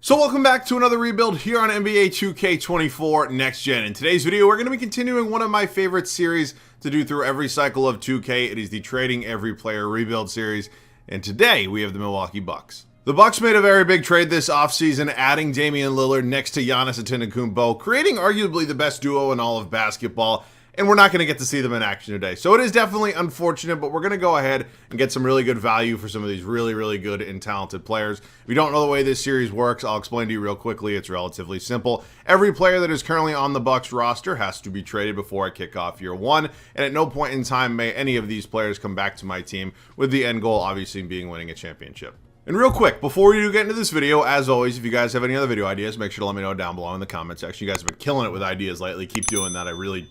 So welcome back to another rebuild here on NBA 2K24 Next Gen. In today's video, we're going to be continuing one of my favorite series to do through every cycle of 2K. It is the Trading Every Player Rebuild series, and today we have the Milwaukee Bucks. The Bucks made a very big trade this offseason, adding Damian Lillard next to Giannis Antetokounmpo, creating arguably the best duo in all of basketball. And we're not going to get to see them in action today. So it is definitely unfortunate, but we're going to go ahead and get some really good value for some of these really good and talented players. If you don't know the way this series works, I'll explain to you real quickly. It's relatively simple. Every player that is currently on the Bucks roster has to be traded before I kick off year one. And at no point in time may any of these players come back to my team, with the end goal obviously being winning a championship. And real quick, before we do get into this video, as always, if you guys have any other video ideas, make sure to let me know down below in the comment section. You guys have been killing it with ideas lately. Keep doing that. I really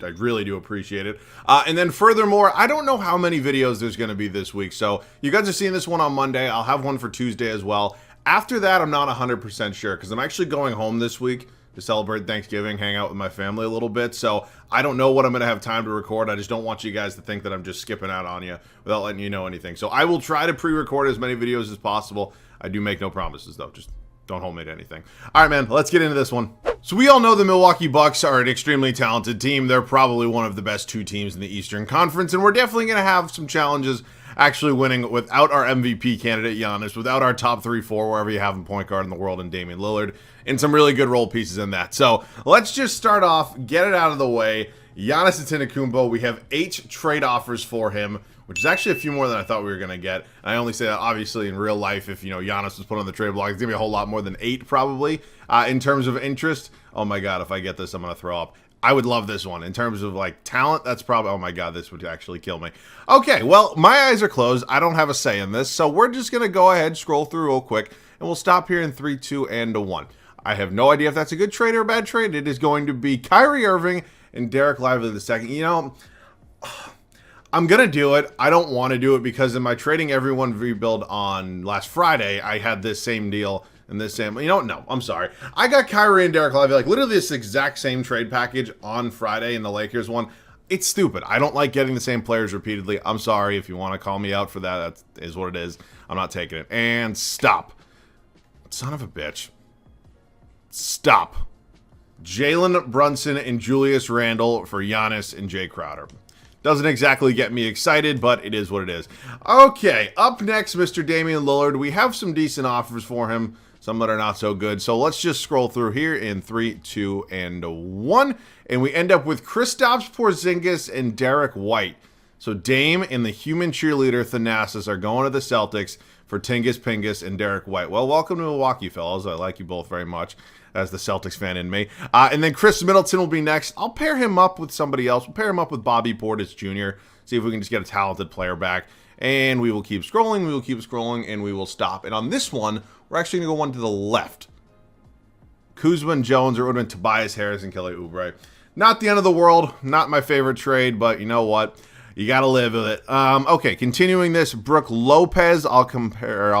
do appreciate it. And then furthermore, I don't know how many videos there's going to be this week. So you guys are seeing this one on Monday. I'll have one for Tuesday as well. After that, I'm not 100% sure because I'm actually going home this week to celebrate Thanksgiving, hang out with my family a little bit. So I don't know what I'm going to have time to record. I just don't want you guys to think that I'm just skipping out on you without letting you know anything. So I will try to pre-record as many videos as possible. I do make no promises though. Just don't hold me to anything. All right, man, let's get into this one. So we all know the Milwaukee Bucks are an extremely talented team. They're probably one of the best two teams in the Eastern Conference, and we're definitely going to have some challenges actually winning without our MVP candidate Giannis, without our top 3-4, wherever you have him, point guard in the world, and Damian Lillard, and some really good role pieces in that. So let's just start off, get it out of the way. Giannis Antetokounmpo, we have 8 trade offers for him, which is actually a few more than I thought we were going to get. And I only say that obviously in real life. If, Giannis was put on the trade block, it's going to be a whole lot more than 8 probably. In terms of interest, oh my God, if I get this, I'm going to throw up. I would love this one. In terms of talent, that's probably, oh my God, this would actually kill me. Okay, well, my eyes are closed. I don't have a say in this. So we're just going to go ahead, scroll through real quick, and we'll stop here in 3, 2, and 1. I have no idea if that's a good trade or a bad trade. It is going to be Kyrie Irving and Derek Lively II. I'm going to do it. I don't want to do it because in my Trading Everyone rebuild on last Friday, I had this same deal and this same, no, I'm sorry. I got Kyrie and Derek Lively, literally this exact same trade package on Friday in the Lakers one. It's stupid. I don't like getting the same players repeatedly. I'm sorry if you want to call me out for that. That is what it is. I'm not taking it. And stop. Son of a bitch. Stop. Jalen Brunson and Julius Randle for Giannis and Jay Crowder. Doesn't exactly get me excited, but it is what it is. Okay, up next, Mr. Damian Lillard. We have some decent offers for him, some that are not so good. So let's just scroll through here in 3, 2, and 1. And we end up with Kristaps Porzingis and Derek White. So Dame and the human cheerleader Thanasis are going to the Celtics for Tingus Pingus and Derek White. Well, welcome to Milwaukee, fellas. I like you both very much, as the Celtics fan in me. And then Chris Middleton will be next. I'll pair him up with somebody else. We'll pair him up with Bobby Portis Jr., see if we can just get a talented player back. And we will keep scrolling, and we will stop. And on this one, we're actually going to go one to the left. Kuzma and Jones, or it would have been Tobias Harris and Kelly Oubre. Not the end of the world. Not my favorite trade, but you know what? You got to live with it. Okay, continuing this, Brook Lopez. I'll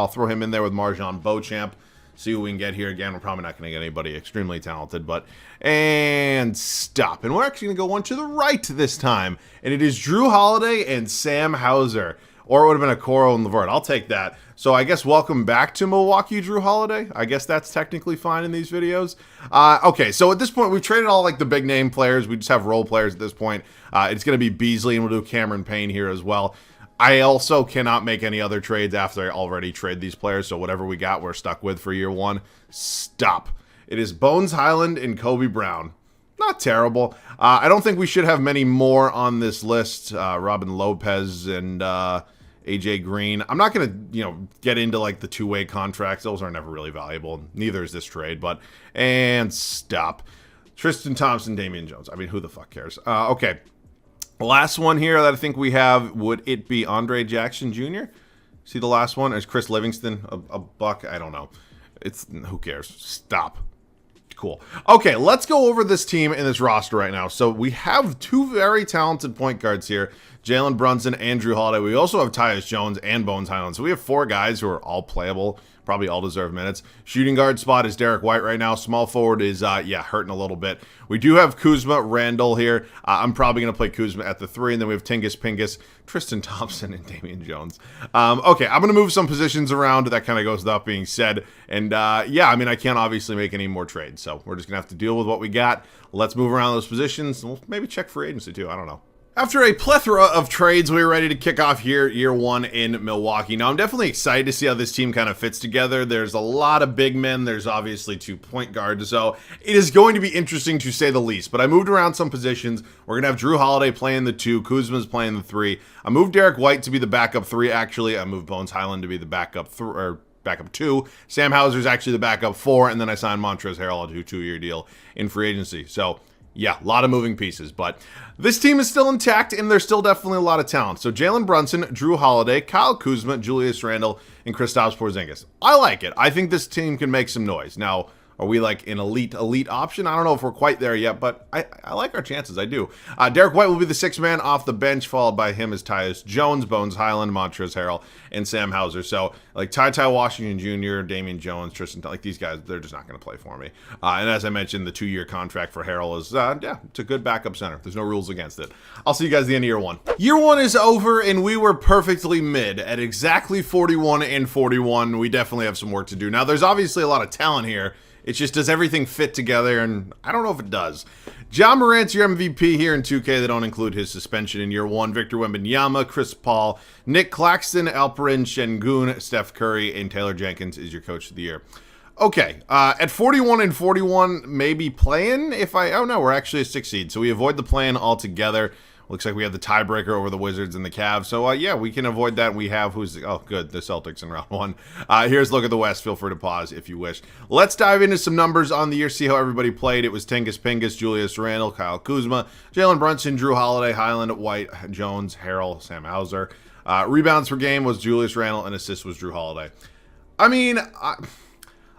throw him in there with Marjon Beauchamp. See what we can get here. Again, we're probably not going to get anybody extremely talented, and stop. And we're actually going to go one to the right this time. And it is Drew Holiday and Sam Hauser. Or it would have been Okoro and LeVert. I'll take that. So I guess welcome back to Milwaukee, Drew Holiday. I guess that's technically fine in these videos. Okay, so at this point, we've traded all the big name players. We just have role players at this point. It's going to be Beasley, and we'll do Cameron Payne here as well. I also cannot make any other trades after I already trade these players, so whatever we got, we're stuck with for year one. Stop. It is Bones Highland and Kobe Brown. Not terrible. I don't think we should have many more on this list. Robin Lopez and AJ Green. I'm not going to, get into the two-way contracts. Those are never really valuable. Neither is this trade, and stop. Tristan Thompson, Damian Jones. I mean, who the fuck cares? Okay. Last one here that I think we have, would it be Andre Jackson Jr.? See the last one? Is Chris Livingston a Buck? I don't know. Who cares? Stop. Cool. Okay, let's go over this team and this roster right now. So we have 2 very talented point guards here, Jalen Brunson and Drew Holiday. We also have Tyus Jones and Bones Highland. So we have 4 guys who are all playable Probably all deserve minutes. Shooting guard spot is Derek White right now. Small forward is, hurting a little bit. We do have Kuzma, Randall here. I'm probably going to play Kuzma at the 3, and then we have Tingus Pingus, Tristan Thompson, and Damian Jones. Okay, I'm going to move some positions around. That kind of goes without being said. And, I can't obviously make any more trades, so we're just going to have to deal with what we got. Let's move around those positions, and we'll maybe check free agency too. I don't know. After a plethora of trades, we're ready to kick off here, year 1 in Milwaukee. Now, I'm definitely excited to see how this team kind of fits together. There's a lot of big men. There's obviously 2 point guards, so it is going to be interesting to say the least. But I moved around some positions. We're going to have Drew Holiday playing the 2. Kuzma's playing the 3. I moved Derek White to be the backup 3, actually. I moved Bones Highland to be the backup 2. Sam Hauser's actually the backup 4, and then I signed Montrezl Harrell to a 2-year deal in free agency. So, yeah, a lot of moving pieces, but this team is still intact, and there's still definitely a lot of talent. So Jalen Brunson, Drew Holiday, Kyle Kuzma, Julius Randle, and Kristaps Porzingis. I like it. I think this team can make some noise. Now, are we like an elite option? I don't know if we're quite there yet, but I like our chances. I do. Derek White will be the 6th man off the bench, followed by him as Tyus Jones, Bones Highland, Montrezl Harrell, and Sam Hauser. So, like Ty Washington Jr., Damian Jones, Tristan, like these guys, they're just not going to play for me. And as I mentioned, the 2-year contract for Harrell is, it's a good backup center. There's no rules against it. I'll see you guys at the end of year 1. Year 1 is over, and we were perfectly mid at exactly 41 and 41. We definitely have some work to do. Now, there's obviously a lot of talent here. It just, does everything fit together? And I don't know if it does. John Morant's your MVP here in 2K. They don't include his suspension in year 1. Victor Wembanyama, Chris Paul, Nick Claxton, Alperen Şengün, Steph Curry, and Taylor Jenkins is your coach of the year. Okay, at 41 and 41, maybe play-in we're actually a 6 seed, so we avoid the play-in altogether. Looks like we have the tiebreaker over the Wizards and the Cavs. So, we can avoid that. We have the Celtics in round 1. Here's a look at the West. Feel free to pause if you wish. Let's dive into some numbers on the year, see how everybody played. It was Tingus Pingus, Julius Randle, Kyle Kuzma, Jalen Brunson, Drew Holiday, Highland, White, Jones, Harrell, Sam Hauser. Rebounds per game was Julius Randle, and assists was Drew Holiday. I mean, I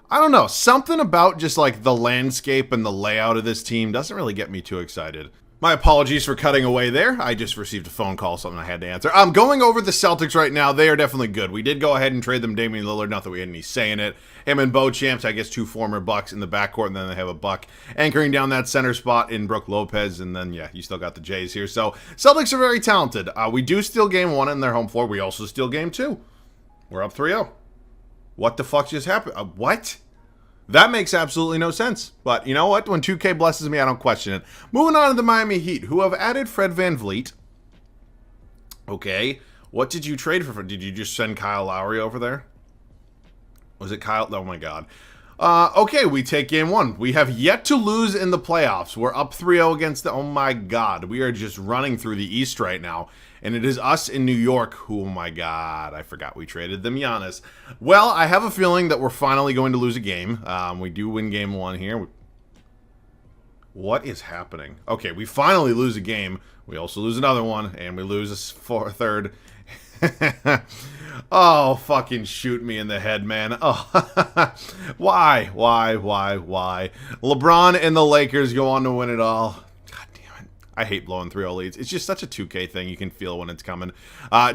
don't know. Something about just like the landscape and the layout of this team doesn't really get me too excited. My apologies for cutting away there. I just received a phone call, something I had to answer. I'm going over the Celtics right now. They are definitely good. We did go ahead and trade them Damian Lillard, not that we had any say in it. Him and Bo Champs, I guess 2 former Bucks in the backcourt, and then they have a Buck anchoring down that center spot in Brook Lopez, and then, you still got the Jays here. So, Celtics are very talented. We do steal game 1 in their home floor. We also steal game 2. We're up 3-0. What the fuck just happened? What? That makes absolutely no sense. But you know what? When 2K blesses me, I don't question it. Moving on to the Miami Heat, who have added Fred VanVleet. Okay. What did you trade for? Did you just send Kyle Lowry over there? Was it Kyle? Oh, my God. Okay, we take game 1. We have yet to lose in the playoffs. We're up 3-0 against the... Oh, my God. We are just running through the East right now. And it is us in New York who, oh, my God, I forgot we traded them Giannis. Well, I have a feeling that we're finally going to lose a game. We do win game 1 here. What is happening? Okay, we finally lose a game. We also lose another one, and we lose a third. Oh, fucking shoot me in the head, man. Oh, why? LeBron and the Lakers go on to win it all. God damn it. I hate blowing 3-0 leads. It's just such a 2K thing. You can feel when it's coming.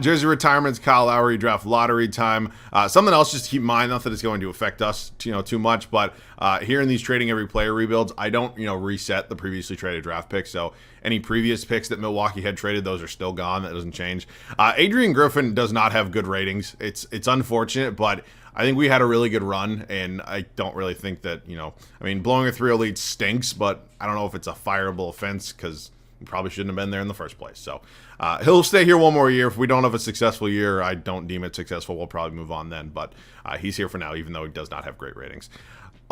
Jersey retirements, Kyle Lowry, draft lottery time. Something else just to keep in mind, not that it's going to affect us too much, but here in these trading every player rebuilds, I don't reset the previously traded draft picks. So any previous picks that Milwaukee had traded, those are still gone. That doesn't change. Adrian Griffin does not have good ratings. It's unfortunate, but I think we had a really good run, and I don't really think that, blowing a 3-0 lead stinks, but I don't know if it's a fireable offense because we probably shouldn't have been there in the first place. So he'll stay here one more year. If we don't have a successful year, I don't deem it successful, we'll probably move on then. But he's here for now, even though he does not have great ratings.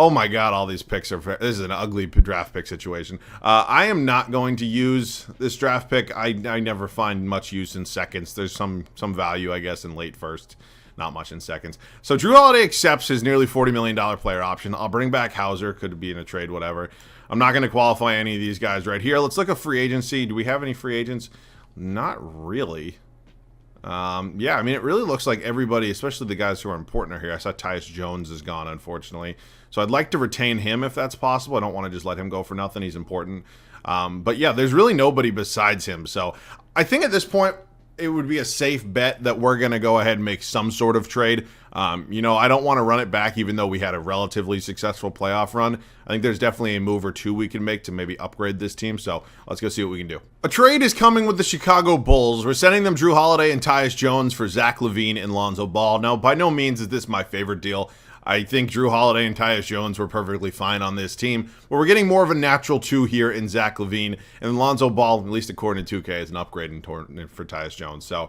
Oh my God, all these picks are... This is an ugly draft pick situation. I am not going to use this draft pick. I never find much use in seconds. There's some value, I guess, in late first. Not much in seconds. So Drew Holiday accepts his nearly $40 million player option. I'll bring back Hauser. Could be in a trade, whatever. I'm not going to qualify any of these guys right here. Let's look at free agency. Do we have any free agents? Not really. It really looks like everybody, especially the guys who are important, are here. I saw Tyus Jones is gone, unfortunately. So I'd like to retain him if that's possible. I don't want to just let him go for nothing. He's important. But yeah, there's really nobody besides him. So I think at this point, it would be a safe bet that we're going to go ahead and make some sort of trade. You know, I don't want to run it back, even though we had a relatively successful playoff run. I think there's definitely a move or two we can make to maybe upgrade this team. So let's go see what we can do. A trade is coming with the Chicago Bulls. We're sending them Drew Holiday and Tyus Jones for Zach LaVine and Lonzo Ball. Now, by no means is this my favorite deal. I think Drew Holiday and Tyus Jones were perfectly fine on this team, but we're getting more of a natural two here in Zach LaVine, and Lonzo Ball, at least according to 2K, is an upgrade for Tyus Jones. So,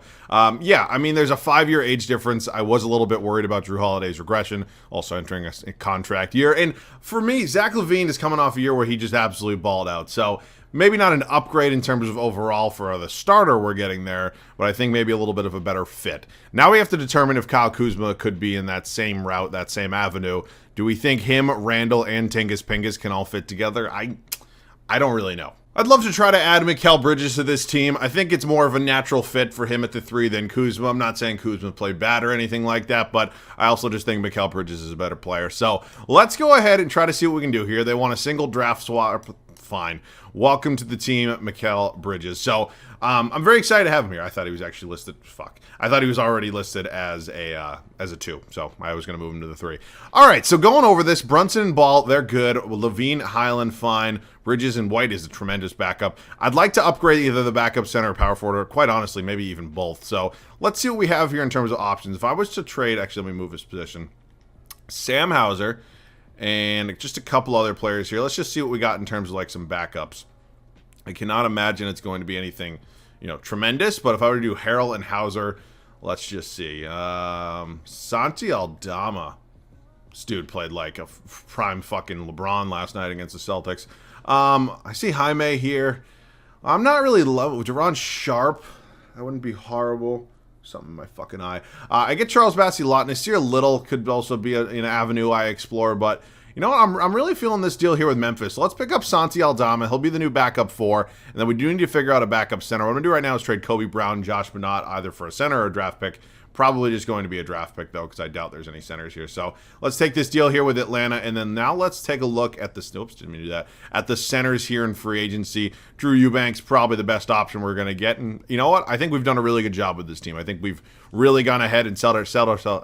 yeah, I mean, there's a 5-year age difference. I was a little bit worried about Drew Holiday's regression, also entering a contract year. And for me, Zach LaVine is coming off a year where he just absolutely balled out. So maybe not an upgrade in terms of overall for the starter we're getting there, but I think maybe a little bit of a better fit. Now we have to determine if Kyle Kuzma could be in that same route, that same avenue. Do we think him, Randall, and Tingus Pingus can all fit together? I don't really know. I'd love to try to add Mikal Bridges to this team. I think it's more of a natural fit for him at the 3 than Kuzma. I'm not saying Kuzma played bad or anything like that, but I also just think Mikal Bridges is a better player. So let's go ahead and try to see what we can do here. They want a single draft swap. Fine. Welcome to the team, Mikal Bridges. So I'm very excited to have him here. I thought he was actually listed. I thought he was already listed as a 2. So I was going to move him to the 3. All right. So going over this, Brunson and Ball, they're good. LaVine, Highland, fine. Bridges and White is a tremendous backup. I'd like to upgrade either the backup center or power forward, or quite honestly, maybe even both. So let's see what we have here in terms of options. If I was to trade, actually, let me move his position. Sam Hauser and just a couple other players here. Let's just see what we got in terms of like some backups. I cannot imagine it's going to be anything, you know, tremendous. But if I were to do Harrell and Hauser, let's just see. Santi Aldama. This dude played like a prime fucking LeBron last night against the Celtics. I see Jaime here. I'm not really loving Deron Sharp. That wouldn't be horrible. Something in my fucking eye. I get Charles Bassey a lot. Nasir Little could also be an avenue I explore, but you know what? I'm really feeling this deal here with Memphis. So let's pick up Santi Aldama. He'll be the new backup 4, and then we do need to figure out a backup center. What I'm going to do right now is trade Kobe Brown, Josh Minott, either for a center or a draft pick. Probably just going to be a draft pick, though, because I doubt there's any centers here. So let's take this deal here with Atlanta, and then now let's take a look at the oops, didn't mean to do that. At the centers here in free agency. Drew Eubanks, probably the best option we're going to get. And you know what? I think we've done a really good job with this team. I think we've really gone ahead and set ourselves up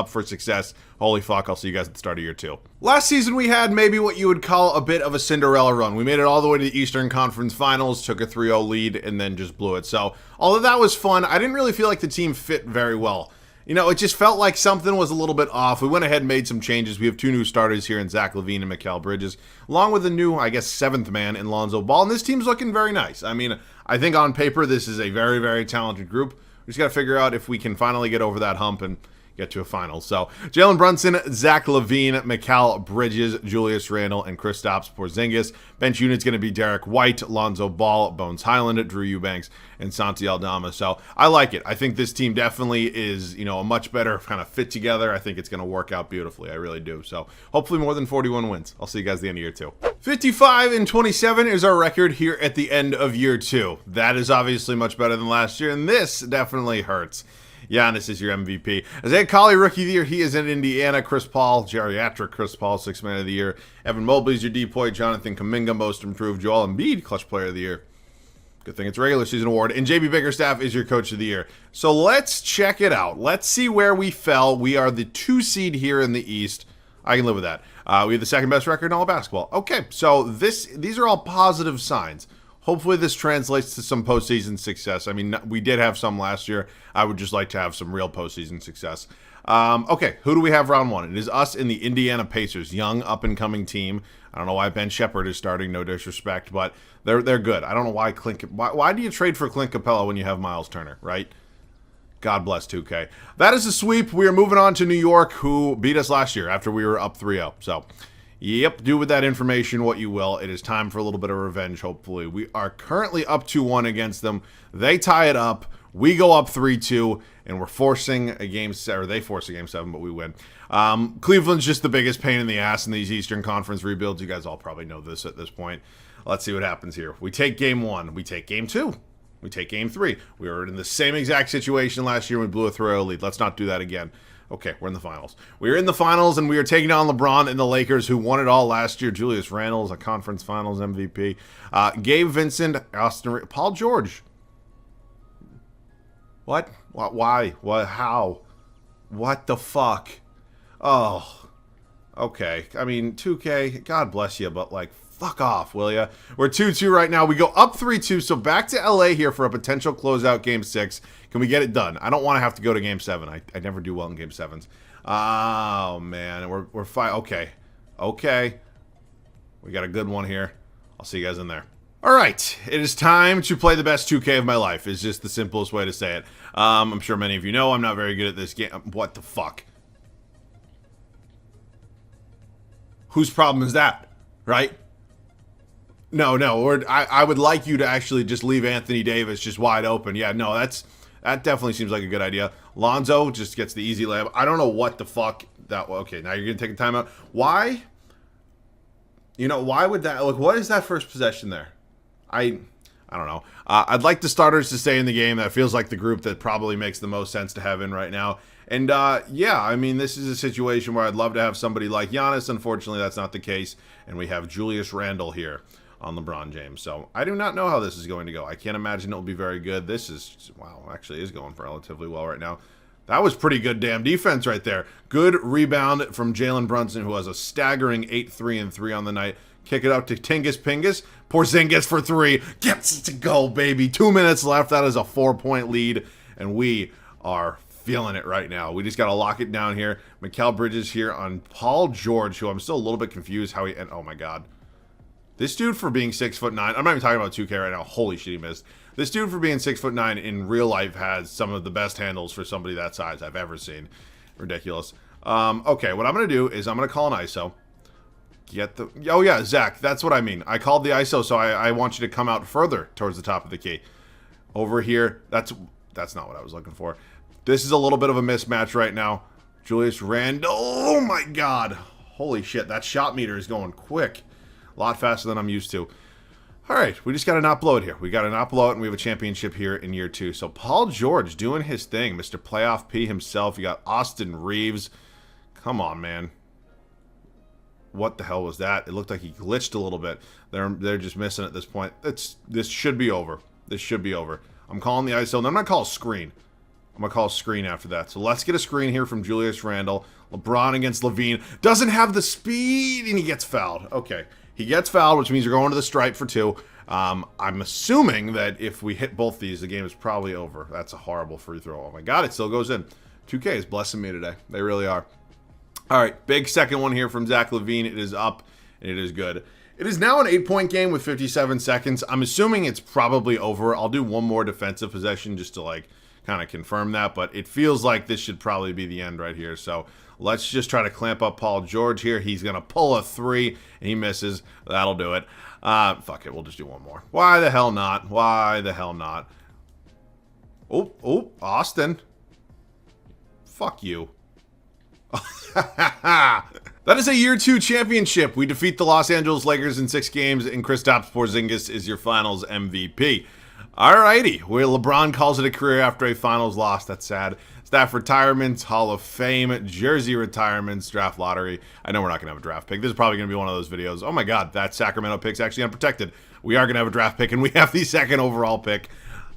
for success. Holy fuck, I'll see you guys at the start of year 2. Last season we had maybe what you would call a bit of a Cinderella run. We made it all the way to the Eastern Conference Finals, took a 3-0 lead, and then just blew it. So although that was fun, I didn't really feel like the team fit very well. You know, it just felt like something was a little bit off. We went ahead and made some changes. We have 2 new starters here in Zach LaVine and Mikal Bridges, along with a new, I guess, 7th man in Lonzo Ball. And this team's looking very nice. I mean, I think on paper this is a very, very talented group. We just got to figure out if we can finally get over that hump and get to a final. So Jalen Brunson, Zach LaVine, Mikal Bridges, Julius Randle, and Kristaps Porzingis. Bench unit's going to be Derek White, Lonzo Ball, Bones Highland, Drew Eubanks, and Santi Aldama. So I like it. I think this team definitely is, you know, a much better kind of fit together. I think it's going to work out beautifully. I really do. So hopefully more than 41 wins. I'll see you guys at the end of year 2. 55-27 is our record here at the end of year 2. That is obviously much better than last year, and this definitely hurts. Giannis is your MVP. Isaiah Colley, Rookie of the Year. He is in Indiana. Chris Paul, geriatric Chris Paul, 6th Man of the Year. Evan Mobley's your DPOY. Jonathan Kuminga, Most Improved. Joel Embiid, Clutch Player of the Year. Good thing it's a regular season award. And JB Bickerstaff is your Coach of the Year. So let's check it out. Let's see where we fell. We are the 2 seed here in the East. I can live with that. We have the 2nd best record in all of basketball. Okay, so these are all positive signs. Hopefully this translates to some postseason success. I mean, we did have some last year. I would just like to have some real postseason success. Okay, who do we have round 1? It is us in the Indiana Pacers, young up-and-coming team. I don't know why Ben Shepherd is starting, no disrespect, but they're good. I don't know why why do you trade for Clint Capella when you have Miles Turner, right? God bless 2K. That is a sweep. We are moving on to New York, who beat us last year after we were up 3-0. So, yep, do with that information what you will. It is time for a little bit of revenge, hopefully. We are currently up 2-1 against them. They tie it up. We go up 3-2, and we're forcing a game 7, or they force a game 7, but we win. Cleveland's just the biggest pain in the ass in these Eastern Conference rebuilds. You guys all probably know this at this point. Let's see what happens here. We take game 1. We take game 2. We take game 3. We were in the same exact situation last year when we blew a 3-0 lead. Let's not do that again. Okay, we're in the finals. We're in the finals, and we are taking on LeBron and the Lakers, who won it all last year. Julius Randle is a conference finals MVP. Gabe Vincent, Paul George. What? Why? What? How? What the fuck? Oh, okay. I mean, 2K, God bless you, but like, fuck off, will ya? We're 2-2 right now. We go up 3-2, so back to LA here for a potential closeout Game 6. Can we get it done? I don't want to have to go to Game 7. I never do well in Game 7s. Oh, man. We're fine. Okay. Okay. We got a good one here. I'll see you guys in there. All right. It is time to play the best 2K of my life. Is just the simplest way to say it. I'm sure many of you know I'm not very good at this game. What the fuck? Whose problem is that? Right? No, I would like you to actually just leave Anthony Davis just wide open. Yeah, no, that definitely seems like a good idea. Lonzo just gets the easy layup. I don't know what the fuck that. Okay, now you're gonna take a timeout. Why? You know, why would that? Like, what is that first possession there? I don't know. I'd like the starters to stay in the game. That feels like the group that probably makes the most sense to have in right now. And yeah, I mean, this is a situation where I'd love to have somebody like Giannis. Unfortunately, that's not the case. And we have Julius Randle here on LeBron James. So I do not know how this is going to go. I can't imagine it will be very good. This is, wow, actually is going relatively well right now. That was pretty good damn defense right there. Good rebound from Jalen Brunson, who has a staggering 8-3-3 on the night. Kick it out to Tingus Pingus. Porzingis for 3. Gets to go, baby. 2 minutes left. That is a 4-point lead. And we are feeling it right now. We just got to lock it down here. Mikal Bridges here on Paul George, who I'm still a little bit confused how he... And oh, my God. This dude for being 6'9", I'm not even talking about 2K right now. Holy shit, he missed. This dude for being 6'9" in real life has some of the best handles for somebody that size I've ever seen. Ridiculous. Okay, what I'm going to do is I'm going to call an ISO. Get the... Oh, yeah, Zach, that's what I mean. I called the ISO, so I want you to come out further towards the top of the key. Over here, that's not what I was looking for. This is a little bit of a mismatch right now. Julius Randle. Oh, my God. Holy shit, that shot meter is going quick. A lot faster than I'm used to. All right, we just got to not blow it here. We got to not blow it, and we have a championship here in year 2. So Paul George doing his thing. Mr. Playoff P himself. You got Austin Reeves. Come on, man. What the hell was that? It looked like he glitched a little bit. They're just missing at this point. This should be over. This should be over. I'm calling the ISO. And I'm going to call a screen. I'm going to call a screen after that. So let's get a screen here from Julius Randle. LeBron against Levine. Doesn't have the speed, and he gets fouled. Okay. He gets fouled, which means you're going to the stripe for 2. I'm assuming that if we hit both these, the game is probably over. That's a horrible free throw. Oh, my God. It still goes in. 2K is blessing me today. They really are. All right, big second one here from Zach LaVine. It is up, and it is good. It is now an 8-point game with 57 seconds. I'm assuming it's probably over. I'll do one more defensive possession just to, like, kind of confirm that, but it feels like this should probably be the end right here. So let's just try to clamp up Paul George here. He's going to pull a 3, and he misses. That'll do it. Fuck it, we'll just do one more. Why the hell not? Why the hell not? Oh, Austin. Fuck you. That is a year 2 championship. We defeat the Los Angeles Lakers in 6 games, and Kristaps Porzingis is your finals MVP. Alrighty, where LeBron calls it a career after a finals loss. That's sad. Staff retirements, Hall of Fame, jersey retirements, draft lottery. I know we're not going to have a draft pick. This is probably going to be one of those videos. Oh my God, that Sacramento pick's actually unprotected. We are going to have a draft pick, and we have the 2nd overall pick.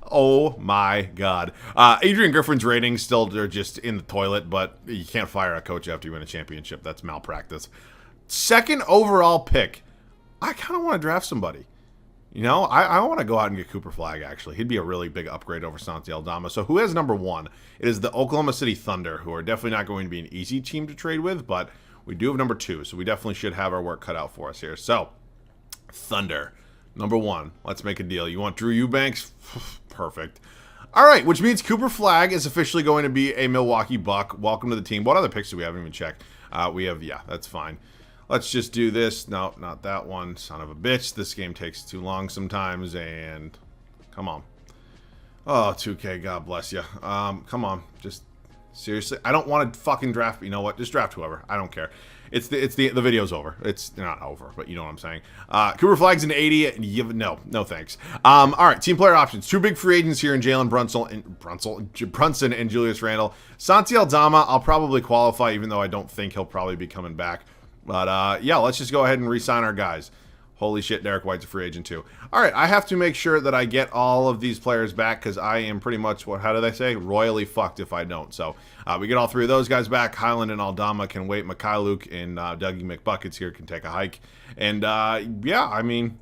Oh my God. Adrian Griffin's ratings still are just in the toilet, but you can't fire a coach after you win a championship. That's malpractice. 2nd overall pick. I kind of want to draft somebody. You know, I want to go out and get Cooper Flagg, actually. He'd be a really big upgrade over Santi Aldama. So who has number 1? It is the Oklahoma City Thunder, who are definitely not going to be an easy team to trade with, but we do have number 2, so we definitely should have our work cut out for us here. So, Thunder. Number 1, let's make a deal. You want Drew Eubanks? Perfect. All right, which means Cooper Flagg is officially going to be a Milwaukee Buck. Welcome to the team. What other picks do we have? I haven't even checked. We have, yeah, that's fine. Let's just do this. No, not that one. Son of a bitch. This game takes too long sometimes, and come on. Oh, 2K, God bless you. Come on. Just, seriously. I don't want to fucking draft. You know what? Just draft whoever. I don't care. The video's over. It's not over, but you know what I'm saying. Cooper Flagg's an 80. No thanks. All right, team player options. 2 big free agents here in Jalen Brunson and Julius Randle. Santi Aldama, I'll probably qualify, even though I don't think he'll probably be coming back. But yeah, let's just go ahead and re-sign our guys. Holy shit, Derek White's a free agent too. All right, I have to make sure that I get all of these players back because I am pretty much, how do they say? Royally fucked if I don't. So we get all three of those guys back. Highland and Aldama can wait. Mikhailuk and Dougie McBuckets here can take a hike. And yeah, I mean,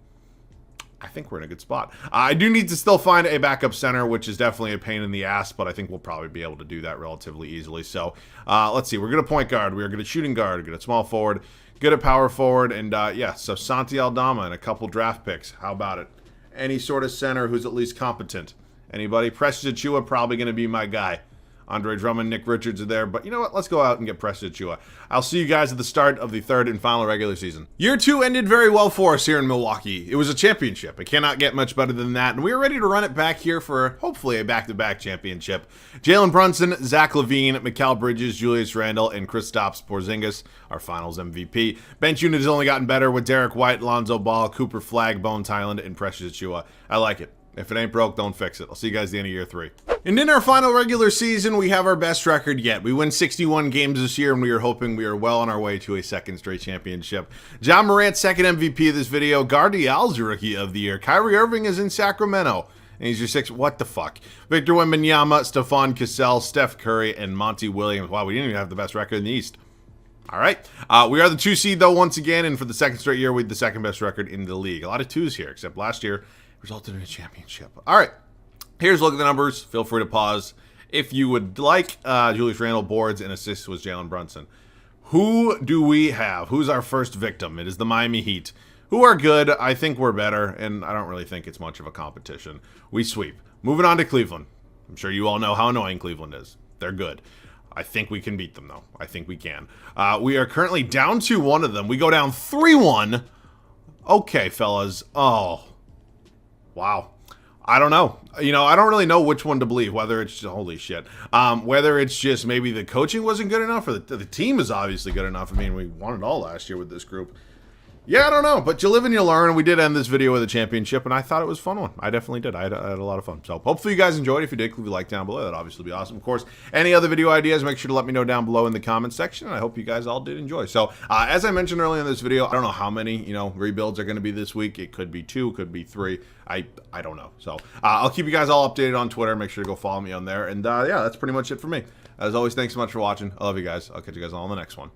I think we're in a good spot. I do need to still find a backup center, which is definitely a pain in the ass, but I think we'll probably be able to do that relatively easily. So let's see. We're going to point guard. We're going to shooting guard. We're going to small forward. Good at power forward, and yeah, so Santi Aldama and a couple draft picks. How about it? Any sort of center who's at least competent. Anybody? Precious Achiuwa probably going to be my guy. Andre Drummond, Nick Richards are there, but you know what? Let's go out and get Precious Achiuwa. I'll see you guys at the start of the third and final regular season. Year 2 ended very well for us here in Milwaukee. It was a championship. It cannot get much better than that, and we are ready to run it back here for hopefully a back-to-back championship. Jalen Brunson, Zach LaVine, Mikal Bridges, Julius Randle, and Kristaps Porzingis, our finals MVP. Bench unit has only gotten better with Derek White, Lonzo Ball, Cooper Flagg, Bones Highland, and Precious Achiuwa. I like it. If it ain't broke, don't fix it. I'll see you guys at the end of year 3. And in our final regular season, we have our best record yet. We win 61 games this year, and we are hoping we are well on our way to a second straight championship. John Morant, second MVP of this video. Gardial's Rookie of the Year. Kyrie Irving is in Sacramento, and he's your 6th. What the fuck? Victor Wembanyama, Stephon Cassell, Steph Curry, and Monty Williams. Wow, we didn't even have the best record in the East. All right. We are the 2 seed, though, once again, and for the second straight year, we had the second best record in the league. A lot of 2s here, except last year resulted in a championship. All right. Here's a look at the numbers. Feel free to pause if you would like. Julius Randle, boards, and assists was Jalen Brunson. Who do we have? Who's our first victim? It is the Miami Heat, who are good. I think we're better, and I don't really think it's much of a competition. We sweep. Moving on to Cleveland. I'm sure you all know how annoying Cleveland is. They're good. I think we can beat them, though. I think we can. We are currently down 2-1 of them. We go down 3-1. Okay, fellas. Oh. Wow. I don't know. You know, I don't really know which one to believe, whether it's just, holy shit, whether it's just maybe the coaching wasn't good enough or the team is obviously good enough. I mean, we won it all last year with this group. Yeah, I don't know, but you live and you learn. We did end this video with a championship, and I thought it was a fun one. I definitely did. I had a lot of fun. So hopefully you guys enjoyed. If you did, leave a like down below. That'd obviously be awesome. Of course, any other video ideas, make sure to let me know down below in the comments section, and I hope you guys all did enjoy. So as I mentioned earlier in this video, I don't know how many, rebuilds are going to be this week. It could be 2, could be 3. I don't know. So I'll keep you guys all updated on Twitter. Make sure to go follow me on there. And yeah, that's pretty much it for me. As always, thanks so much for watching. I love you guys. I'll catch you guys all in the next one.